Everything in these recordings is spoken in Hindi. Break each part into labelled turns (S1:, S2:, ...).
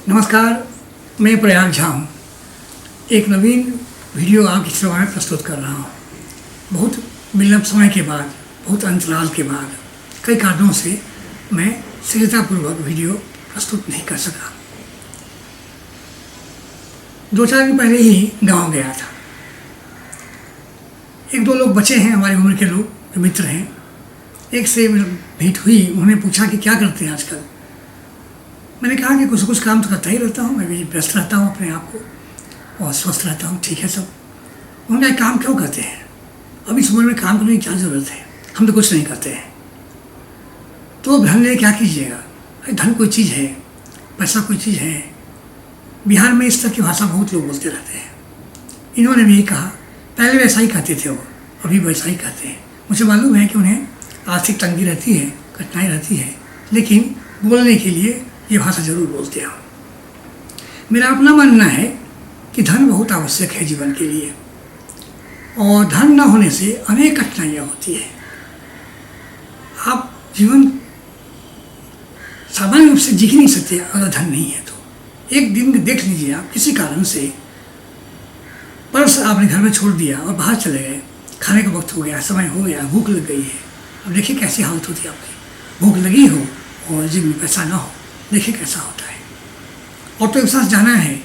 S1: नमस्कार, मैं प्रयाग झा हूँ। एक नवीन वीडियो आपकी सेवा में प्रस्तुत कर रहा हूँ। बहुत विलंब समय के बाद, बहुत अंतराल के बाद, कई कारणों से मैं शीघ्रतापूर्वक वीडियो प्रस्तुत नहीं कर सका। 2-4 दिन पहले ही गांव गया था। 1-2 लोग बचे हैं, हमारी उम्र के लोग, जो मित्र हैं। एक से भेंट हुई, उन्होंने पूछा कि क्या करते हैं आजकल। मैंने कहा कि कुछ कुछ काम तो करता ही रहता हूँ, मैं भी व्यस्त रहता हूँ अपने आप को और स्वस्थ रहता हूँ, ठीक है सब। उन्होंने कहा काम क्यों करते हैं, अभी इस उम्र में काम करने की क्या ज़रूरत है, हम तो कुछ नहीं करते हैं। तो धन ले क्या कीजिएगा, धन कोई चीज़ है, पैसा कोई चीज़ है। बिहार में इस तरह की भाषा बहुत लोग बोलते रहते हैं। इन्होंने भी यही कहा, पहले वैसा ही कहते थे वो, अभी वैसा ही कहते हैं। मुझे मालूम है कि उन्हें आर्थिक तंगी रहती है, कठिनाई रहती है, लेकिन बोलने के लिए ये भाषा ज़रूर बोलते हैं। मेरा अपना मानना है कि धन बहुत आवश्यक है जीवन के लिए, और धन न होने से अनेक कठिनाइयाँ होती है। आप जीवन सामान्य रूप से जी ही नहीं सकते अगर धन नहीं है तो। एक दिन देख लीजिए, आप किसी कारण से पर्स आपने घर में छोड़ दिया और बाहर चले गए, खाने का वक्त हो गया, समय हो गया, भूख लग गई है। अब देखिए कैसी हालत होती है आपकी। भूख लगी हो और जेब में पैसा ना हो, देखिए कैसा होता है। ऑटो के साथ जाना है,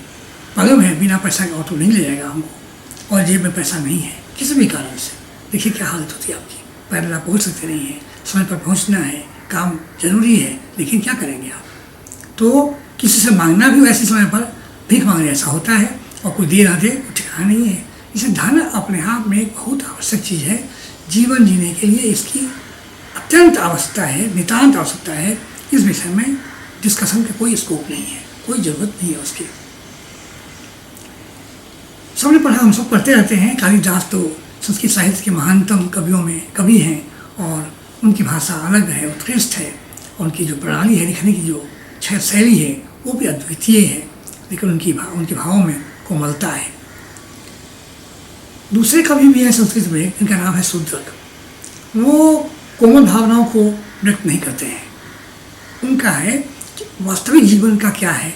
S1: मालूम है बिना पैसा के ऑटो नहीं ले जाएगा हमको, और जेब में पैसा नहीं है किसी भी कारण से, देखिए क्या हालत होती है आपकी। पैदल आप पहुँच सकते नहीं हैं, समय पर पहुँचना है, काम जरूरी है, लेकिन क्या करेंगे आप। तो किसी से मांगना भी ऐसे समय पर भीख मांगने ऐसा होता है, और कोई दे ना दे ठिकाना नहीं है। इसे धन अपने आप में एक बहुत आवश्यक चीज़ है। जीवन जीने के लिए इसकी अत्यंत आवश्यकता है, नितांत आवश्यकता है। इस विषय में डिस्कशन का कोई स्कोप नहीं है, कोई ज़रूरत नहीं है उसकी। सबने पढ़ा, हम सब पढ़ते रहते हैं। कालिदास तो संस्कृत साहित्य के महानतम कवियों में कवि हैं, और उनकी भाषा अलग है, उत्कृष्ट है। उनकी जो प्रणाली है, लिखने की जो शैली है, वो भी अद्वितीय है, लेकिन उनके भावों में कोमलता है। दूसरे कवि भी हैं संस्कृत में, इनका नाम है शूद्रक। वो कोमल भावनाओं को व्यक्त नहीं करते हैं। उनका है कि वास्तविक जीवन का क्या है,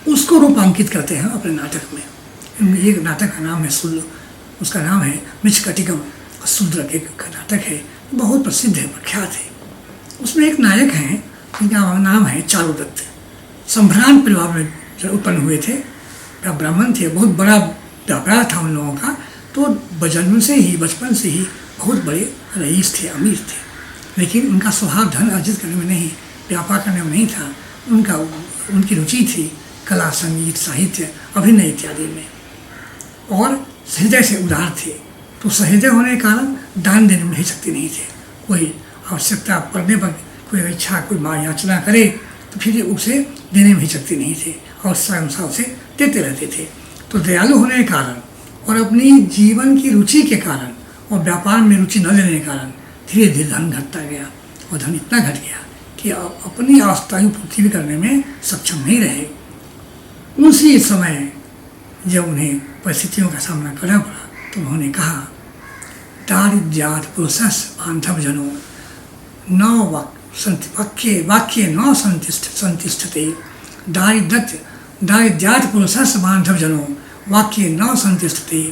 S1: उसको रूपांकित करते हैं अपने नाटक में। एक नाटक का नाम है उसका नाम है मृच्छकटिकम। शूद्रक एक नाटक है, बहुत प्रसिद्ध है, प्रख्यात है। उसमें एक नायक हैं जिनका नाम है चारुदत्त। संभ्रांत परिवार में उत्पन्न हुए थे, ब्राह्मण थे, बहुत बड़ा व्यापार था उन लोगों का। तो बचपन से ही बहुत बड़े रईस थे, अमीर थे, लेकिन उनका स्वभाव धन अर्जित करने में नहीं, व्यापार करने में नहीं था। उनकी रुचि थी कला, संगीत, साहित्य, अभिनय इत्यादि में, और हृदय से उदार थे। तो सहृदय होने के कारण दान देने में शक्ति नहीं थे। कोई आवश्यकता पड़ने पर कोई इच्छा, कोई माँ याचना करे तो फिर उसे देने में शक्ति नहीं थे, और अनुसार उसे देते रहते थे। तो दयालु होने के कारण और अपनी जीवन की रुचि के कारण और व्यापार में रुचि न लेने के कारण धीरे धीरे धन घटता गया, और धन इतना घट गया कि अपनी आवश्यकताएं पूर्ति भी करने में सक्षम नहीं रहे। उसी समय जब उन्हें परिस्थितियों का सामना करना पड़ा, तो उन्होंने कहा, दारिद्र्यात् पुरुषस् बांधव जनो न वाक्ये न संतिष्ठते। दारिद्र्यात् पुरुषस् बांधव जनो वाक्ये न संतिष्ठते।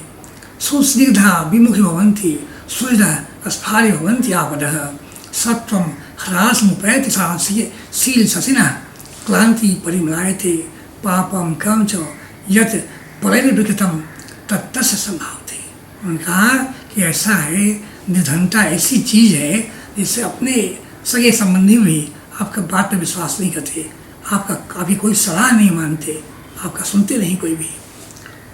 S1: सुस्निग्धा विमुखी भवन्ति सुहृदः स्फार्य भवन्ति आपदः। सत्वं ह्रासमुपैति शील शशिनः क्लांति परिमलायते। पापम कम च यत् परैर्विकृतं तत्तस्य संभावते। उन्होंने कहा कि ऐसा है, निर्धनता ऐसी चीज़ है जिससे अपने सगे संबंधी भी आपका बात पर विश्वास नहीं करते, आपकी कोई सलाह नहीं मानते, आपका सुनते नहीं कोई भी।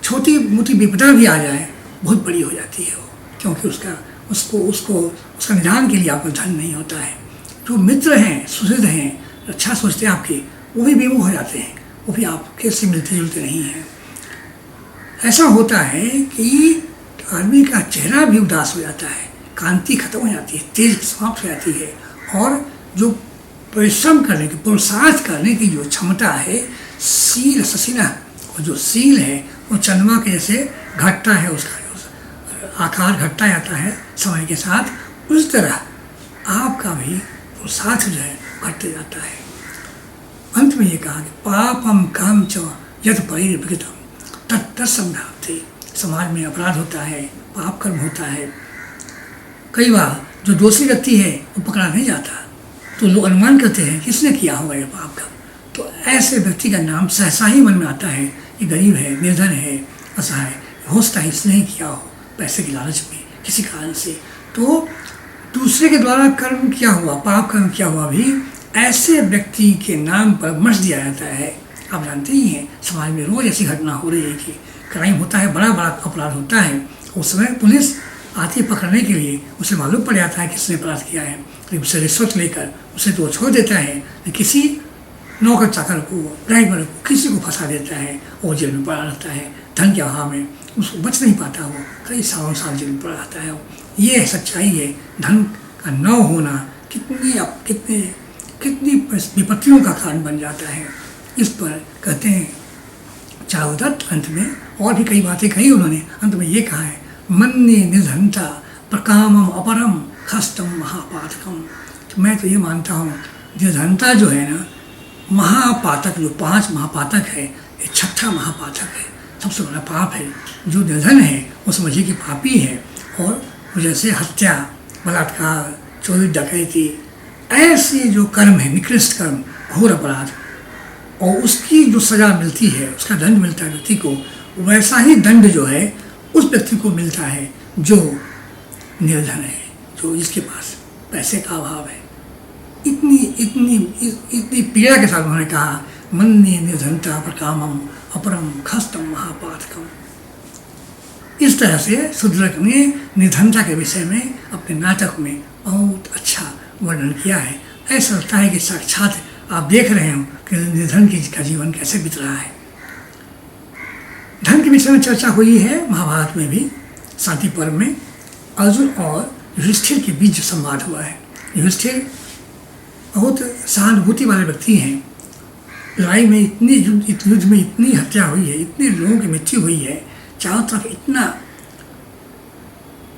S1: छोटी मोटी विपदा भी आ जाए, बहुत बड़ी हो जाती है वो, क्योंकि उसका निदान के लिए आपका धन नहीं होता है। जो मित्र हैं, सुहृद हैं, अच्छा सोचते हैं आपके, वो भी विमुख हो जाते हैं, वो भी आपके से मिलते जुलते नहीं हैं। ऐसा होता है कि आदमी का चेहरा भी उदास हो जाता है, कांति खत्म हो जाती है, तेज समाप्त हो जाती है, और जो परिश्रम करने की, पुरुषार्थ करने की जो क्षमता है, शील शशिना, और जो शील है वो चंद्रमा के जैसे घटता है, उसका आकार घटता जाता है समय के साथ, उस तरह आपका भी पुरुषार्थ जो है घटते जाता है। अंत अंत में ये कहा कि पापम काम च यद परिविकृतम तत्संभ्राप्ति। समाज में अपराध होता है, पाप कर्म होता है। कई बार जो दोषी व्यक्ति है वो पकड़ा नहीं जाता, तो लोग अनुमान करते हैं किसने किया होगा ये पाप कर्म। तो ऐसे व्यक्ति का नाम सहसा ही मन में आता है, ये गरीब है, निर्धन है, असहाय, हो सकता है इसने ही किया हो पैसे की लालच में किसी कारण से। तो दूसरे के द्वारा कर्म किया हुआ, पाप कर्म किया हुआ भी ऐसे व्यक्ति के नाम पर मर्ज दिया जाता है। आप जानते ही हैं समाज में रोज ऐसी घटना हो रही है कि क्राइम होता है, बड़ा बड़ा अपराध होता है, उस समय पुलिस आती है पकड़ने के लिए, उसे मालूम पड़ जाता है किसने अपराध किया है, लेकिन उसे रिश्वत लेकर उसे तो छोड़ देता है, किसी नौकर चाकर को, ड्राइवर को, किसी को फंसा देता है और जेल में पड़ा रहता है। धन के अभाव में उसको बच नहीं पाता, हो कई सालों साल जेल में पड़ा रहता है। ये सच्चाई है। धन का न होना कितनी विपत्तियों का कारण बन जाता है। इस पर कहते हैं चारुदत्त अंत में, और भी कई बातें कही उन्होंने, अंत में ये कहा है मन्ये निर्धनता प्रकामम अपरम खस्तम महापातकम। मैं तो ये मानता हूँ निर्धनता जो है ना, महापातक, जो 5 महापातक है, ये 6ठा महापातक है, सबसे बड़ा पाप है। जो निर्धन है वो समझिए कि पापी है, और जैसे हत्या, बलात्कार, चोरी, डकैती, ऐसे जो कर्म है, निकृष्ट कर्म, घोर अपराध, और उसकी जो सज़ा मिलती है, उसका दंड मिलता है व्यक्ति को, वैसा ही दंड जो है उस व्यक्ति को मिलता है जो निर्धन है, जो जिसके पास पैसे का अभाव है। इतनी पीड़ा के साथ उन्होंने कहा मन्ये निर्धनता प्रकामम अपरम खस्तम महापातकम। इस तरह से शुद्रक ने निर्धनता के विषय में अपने नाटक में बहुत अच्छा वर्णन किया है। ऐसा लगता है कि साक्षात आप देख रहे हो कि निर्धन का जीवन कैसे बीत रहा है। धन के विषय में चर्चा हुई है महाभारत में भी। शांति पर्व में अर्जुन और युधिष्ठिर के बीच संवाद हुआ है। युधिष्ठिर बहुत सहानुभूति वाले व्यक्ति हैं। लड़ाई में युद्ध में इतनी हत्या हुई है, इतने लोगों की मृत्यु हुई है, चारों तरफ इतना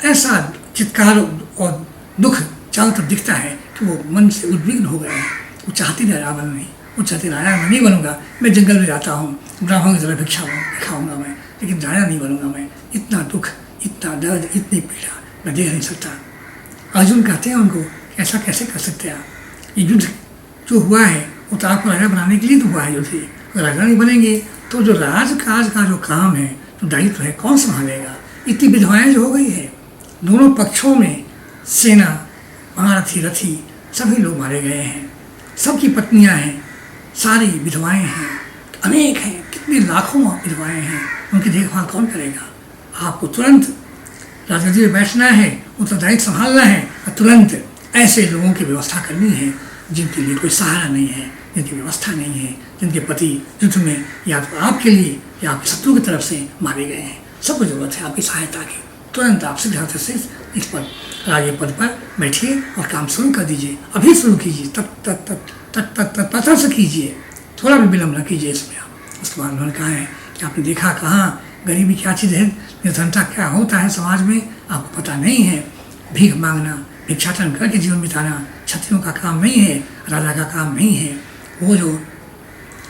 S1: ऐसा चित्कार और दुख चारों तरफ दिखता है कि वो मन से उद्विग्न हो गए हैं। वो चाहते नहीं रावण नहीं, वो चाहते राजा मैं नहीं बनूंगा, मैं जंगल में जाता हूँ, ब्राह्मण की तरह भिक्षा खाऊंगा मैं, लेकिन राजा नहीं बनूंगा मैं। इतना दुख, इतना दर्द, इतनी पीड़ा मैं देख नहीं सकता। अर्जुन कहते हैं उनको ऐसा कैसे कर सकते हैं आप, ये युद्ध जो हुआ है वो तो आपको राजा बनाने के लिए तो हुआ है युद्ध। अगर राजा नहीं बनेंगे तो जो राजकाज का जो काम है, जो दायित्व है, कौन संभालेगा। इतनी विधवाएं जो हो गई है, दोनों पक्षों में सेना, महारथी, रथी सभी लोग मारे गए हैं, सबकी पत्नियां हैं, सारी विधवाएं हैं, अनेक हैं, कितने लाखों विधवाएं हैं, उनकी देखभाल कौन करेगा। आपको तुरंत राजगद्दी में बैठना है, उत्तरदायित्व संभालना है, और तुरंत ऐसे लोगों की व्यवस्था करनी है जिनके लिए कोई सहारा नहीं है, जिनकी व्यवस्था नहीं है, जिनके पति युद्ध में या तो आपके लिए या आपके शत्रु की तरफ से मारे गए हैं। सबको जरूरत है आपकी सहायता की। तुरंत आप सिद्धार्थ से इस पर राजे पद पर बैठिए और काम शुरू कर दीजिए, अभी शुरू कीजिए, तत्पर से कीजिए, थोड़ा भी विलम्ब न कीजिए इसमें आप। उसके बाद उन्होंने कहा है कि आपने देखा कहाँ गरीबी क्या चीज़ है, निर्धनता क्या होता है समाज में, आपको पता नहीं है। भीख मांगना, भिक्षाटन करके जीवन बिताना क्षत्रियों का काम नहीं है, राजा का काम नहीं है। वो जो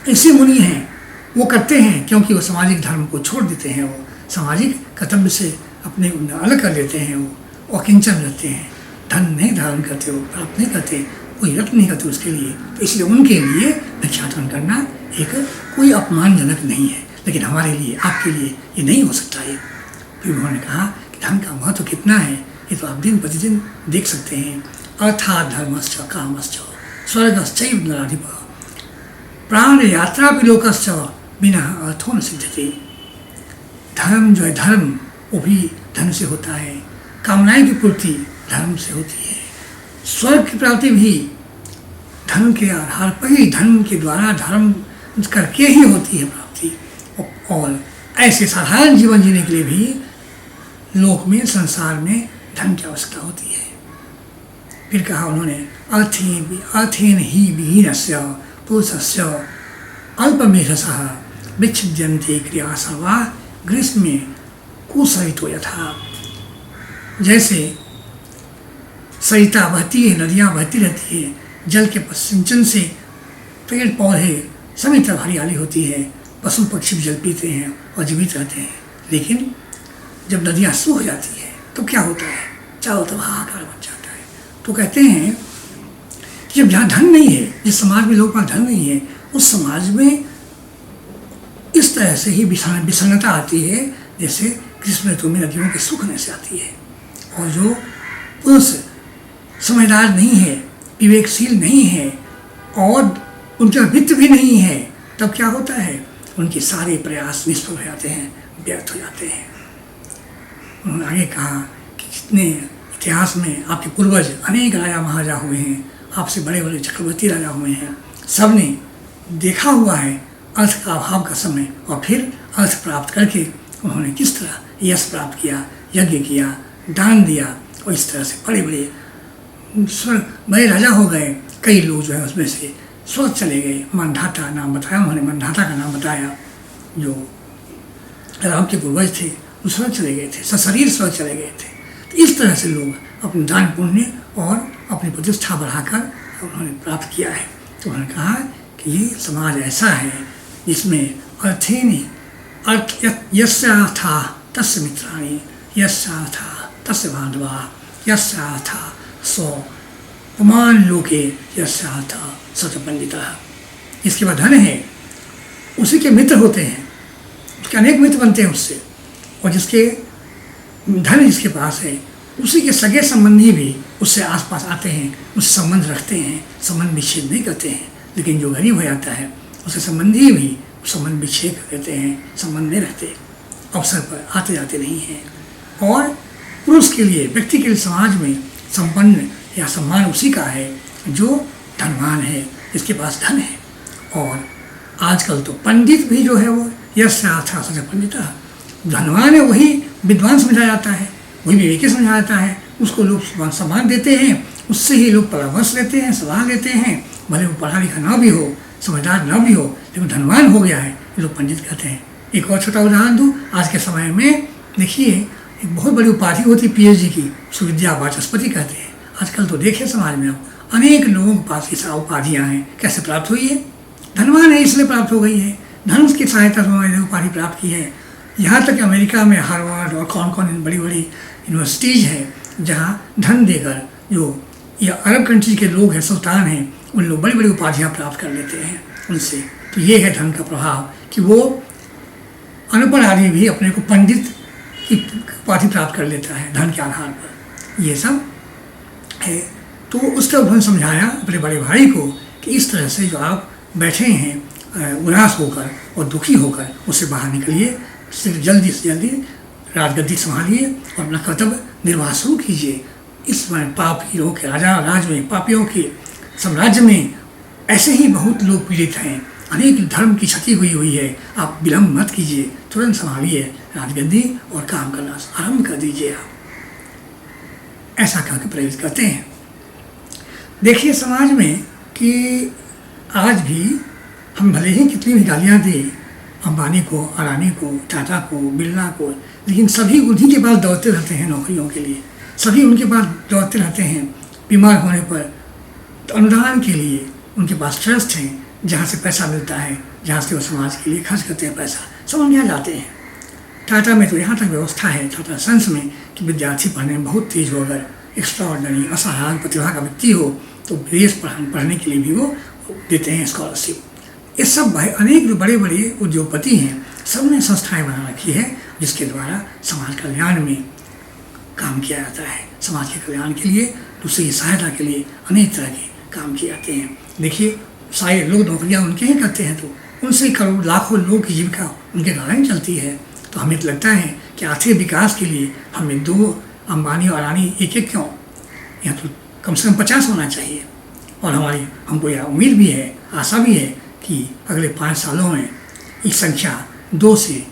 S1: ऐसे मुनि हैं वो करते हैं क्योंकि वो सामाजिक धर्म को छोड़ देते हैं, वो सामाजिक कर्तव्य से अपने अलग कर लेते हैं, वो अकिंचन रहते हैं, धन नहीं धारण करते, वो प्राप्त नहीं करते, कोई यत्न नहीं करते उसके लिए। तो इसलिए उनके लिए भिक्षाटन करना एक कोई अपमानजनक नहीं है, लेकिन हमारे लिए, आपके लिए ये नहीं हो सकता है। फिर उन्होंने कहा कि धन का महत्व कितना है ये तो आप दिन प्रतिदिन देख सकते हैं। अर्थात धर्मश्च कामश्च स्वर्गश्चैव नराधिपः प्राण यात्रा विलोकश्च बिना अर्थो न सिद्ध्यते। धर्म जो है, धर्म वो भी धन से होता है, कामनाएं की पूर्ति धर्म से होती है, स्वर्ग की प्राप्ति भी धन के आधार पर ही, धन के द्वारा धर्म करके ही होती है प्राप्ति। और ऐसे साधारण जीवन जीने के लिए भी लोक में, संसार में धन की आवश्यकता होती है। फिर कहा उन्होंने अर्थेन ही विहीनस्य पुरुषस्य अल्पमेधसः विच्छिद्यन्ते क्रिया सर्वा ग्रीष्मे कुसरितो यथा। जैसे सरिता बहती है, नदियाँ बहती रहती है, जल के सिंचन से पेड़ पौधे सभी तरफ हरियाली होती है, पशु पक्षी भी जल पीते हैं और जीवित रहते हैं। लेकिन जब नदियाँ सूख जाती है तो क्या होता है, चारों तरफ हाहाकार बच जाता है। तो कहते हैं कि जब जहाँ धन नहीं है, जिस समाज में लोगों का धन नहीं है, उस समाज में इस तरह से ही विषन्नता आती है जैसे ग्रीष्म ऋतु में नदियों के सूखने से आती है। और जो पुरुष समझदार नहीं है, विवेकशील नहीं है और उनका वित्त भी नहीं है, तब क्या होता है, उनके सारे प्रयास निष्फल हो जाते हैं, व्यर्थ हो जाते हैं। उन्होंने आगे कहा कि जितने इतिहास में आपके पूर्वज अनेक राजा महाराजा हुए हैं, आपसे बड़े बड़े चक्रवर्ती राजा हुए हैं, सब ने देखा हुआ है अर्थ का अभाव का समय और फिर अर्थ प्राप्त करके उन्होंने किस तरह यश प्राप्त किया, यज्ञ किया, दान दिया और इस तरह से बड़े बड़े राजा हो गए। कई लोग जो है उसमें से स्वर्ग चले गए। मंधाता नाम बताया उन्होंने, मंधाता का नाम बताया, जो राम के पूर्वज थे वो स्वर्ग चले गए थे, सशरीर स्वर्ग चले गए थे। तो इस तरह से लोग अपने दान पुण्य और अपनी प्रतिष्ठा बढ़ाकर उन्होंने प्राप्त किया है। तो उन्होंने कहा कि ये समाज ऐसा है जिसमें अर्थेनि अर्थ यस्यार्था तस्य मित्राणि यस्यार्था तस्य बांधवा यस्यार्था सो पुमान लोके यस्यार्था सच पंडिता। इसके बाद धन है, उसी के मित्र होते हैं, उसके अनेक मित्र बनते हैं उससे। और जिसके धन जिसके पास है, उसी के सगे संबंधी भी उससे आसपास आते हैं, उससे संबंध रखते हैं, संबंध विच्छेद नहीं करते हैं। लेकिन जो गरीब हो जाता है उसके संबंधी भी संबंध विच्छेद कर देते हैं, संबंध नहीं रखते, अवसर पर आते जाते नहीं हैं। और पुरुष के लिए, व्यक्ति के लिए समाज में संपन्न या सम्मान उसी का है जो धनवान है, जिसके पास धन है। और आजकल तो पंडित भी जो है वो यस्यार्था सच पंडिता, धनवान है वही विद्वान समझा जाता है, वही विवेकी समझा जाता है, उसको लोग सम्मान देते हैं, उससे ही लोग परामर्श लेते हैं, सलाह लेते हैं। भले वो पढ़ा लिखा ना भी हो, समझदार ना भी हो, लेकिन धनवान हो गया है, ये लोग पंडित कहते हैं। एक और छोटा उदाहरण दूँ, आज के समय में देखिए एक बहुत बड़ी उपाधि होती है PhD की, उसको विद्या वाचस्पति कहते हैं। आजकल तो देखिए समाज में अब अनेक लोगों के पास ये सारी उपाधियाँ हैं। कैसे प्राप्त हुई है? धनवान है इसलिए प्राप्त हो गई है, धन की सहायता से उन्होंने उपाधि प्राप्त की है। यहाँ तक अमेरिका में हार्वर्ड और कौन कौन बड़ी बड़ी यूनिवर्सिटीज़ है जहाँ धन देकर जो या अरब कंट्री के लोग हैं, सुल्तान हैं, उन लोग बड़ी बड़ी उपाधियाँ प्राप्त कर लेते हैं उनसे। तो ये है धन का प्रभाव कि वो अनपढ़ आदमी भी अपने को पंडित की उपाधि प्राप्त कर लेता है धन के आधार पर। ये सब है। तो उस तरह उन्होंने समझाया अपने बड़े भाई को कि इस तरह से जो आप बैठे हैं उदास होकर और दुखी होकर, उससे बाहर निकलिए, जल्दी से जल्दी राजगद्दी संभालिए और अपना कर्तव्य निर्वाह शुरू कीजिए। इस पापियों के राज में, पापियों के साम्राज्य में ऐसे ही बहुत लोग पीड़ित हैं, अनेक धर्म की क्षति हुई है। आप विलम्ब मत कीजिए, तुरंत संभालिए राजगद्दी और काम करना आरंभ कर दीजिए। आप ऐसा कहकर प्रेरित करते हैं। देखिए समाज में कि आज भी हम भले ही कितनी भी गालियाँ दें अंबानी को, अडानी को, टाटा को, बिरला को, लेकिन सभी उन्हीं के पास दौड़ते रहते हैं नौकरियों के लिए, सभी उनके पास दौड़ते रहते हैं बीमार होने पर। तो अनुदान के लिए उनके पास ट्रस्ट हैं जहाँ से पैसा मिलता है, जहाँ से वो समाज के लिए खर्च करते हैं पैसा, सब हम यहाँ जाते हैं। टाटा में तो यहाँ तक व्यवस्था है, टाटा सन्स में, कि विद्यार्थी पढ़ने में बहुत तेज हो, अगर एक्स्ट्राऑर्डिनरी असाधारण प्रतिभा का व्यक्ति हो तो विदेश पढ़ने के लिए भी वो देते हैं स्कॉलरशिप। ये सब अनेक जो बड़े बड़े उद्योगपति हैं, सब ने संस्थाएं बना रखी है जिसके द्वारा समाज कल्याण में काम किया जाता है। समाज के कल्याण के लिए, दूसरे की सहायता के लिए अनेक तरह के काम किए जाते हैं। देखिए सारे लोग नौकरियाँ उनके ही करते हैं, तो उनसे करोड़ लाखों लोग की जीविका उनके द्वारा ही चलती है। तो हमें तो लगता है कि आर्थिक विकास के लिए हमें 2 अंबानी और अडानी एक क्यों, यहाँ तो कम से कम 50 होना चाहिए। और हमको यह उम्मीद भी है, आशा भी है कि अगले 5 सालों में इस संख्या 2 से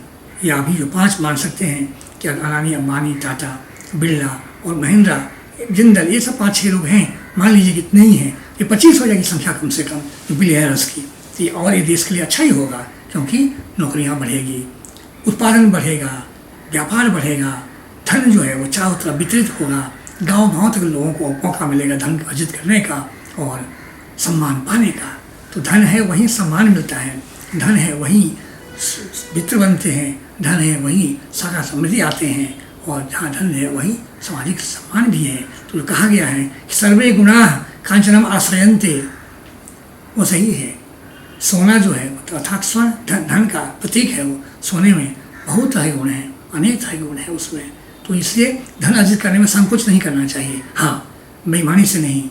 S1: या अभी जो 5 मान सकते हैं कि अडानी, अंबानी, टाटा, बिरला और महिंद्रा, जिंदल, ये सब 5-6 लोग हैं, मान लीजिए कितने ही हैं, ये 25 हो जाएगी संख्या कम से कम जो बिलियनर्स की। और ये देश के लिए अच्छा ही होगा, क्योंकि नौकरियां बढ़ेगी, उत्पादन बढ़ेगा, व्यापार बढ़ेगा, धन जो है वो चारों तरफ वितरित होगा, गांव-गांव तक लोगों को मौका मिलेगा धन अर्जित करने का और सम्मान पाने का। तो धन है वहीं सम्मान मिलता है, धन है वहीं मित्र बनते हैं, धन है वहीं सारा समृद्धि आते हैं, और जहाँ धन है वहीं सामाजिक सम्मान भी है। तो जो कहा गया है कि सर्वे गुणाः कांचनम आश्रयन्ते, वो सही है। सोना जो है अर्थात स्वर्ण धन का प्रतीक है, वो सोने में बहुत तरह के गुण हैं, अनेक तरह के गुण हैं उसमें। तो इसलिए धन अर्जित करने में संकोच नहीं करना चाहिए। हाँ, बेईमानी से नहीं,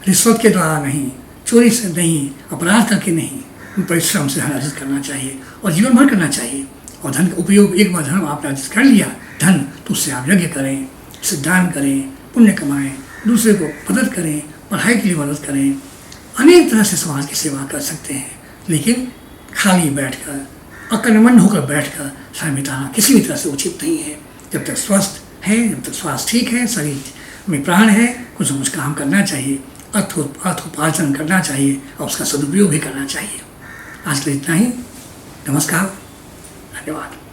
S1: रिश्वत के द्वारा नहीं, चोरी से नहीं, अपराध करके नहीं, परिश्रम से धन अर्जित करना चाहिए और जीवन भर करना चाहिए। और धन का उपयोग एक बार धन आपने अर्जित कर लिया धन, तो उससे आप यज्ञ करें, इससे दान करें, पुण्य कमाएं, दूसरे को मदद करें, पढ़ाई के लिए मदद करें, अनेक तरह से समाज की सेवा कर सकते हैं। लेकिन खाली बैठकर, अकर्मण्य होकर बैठकर समय बिताना किसी भी तरह से उचित नहीं है। जब तक स्वस्थ है, जब तक स्वास्थ्य ठीक है, शरीर में प्राण है, कुछ न कुछ काम करना चाहिए, अर्थोपार्जन करना चाहिए और उसका सदुपयोग भी करना चाहिए। आज के लिए इतना ही। नमस्कार, धन्यवाद।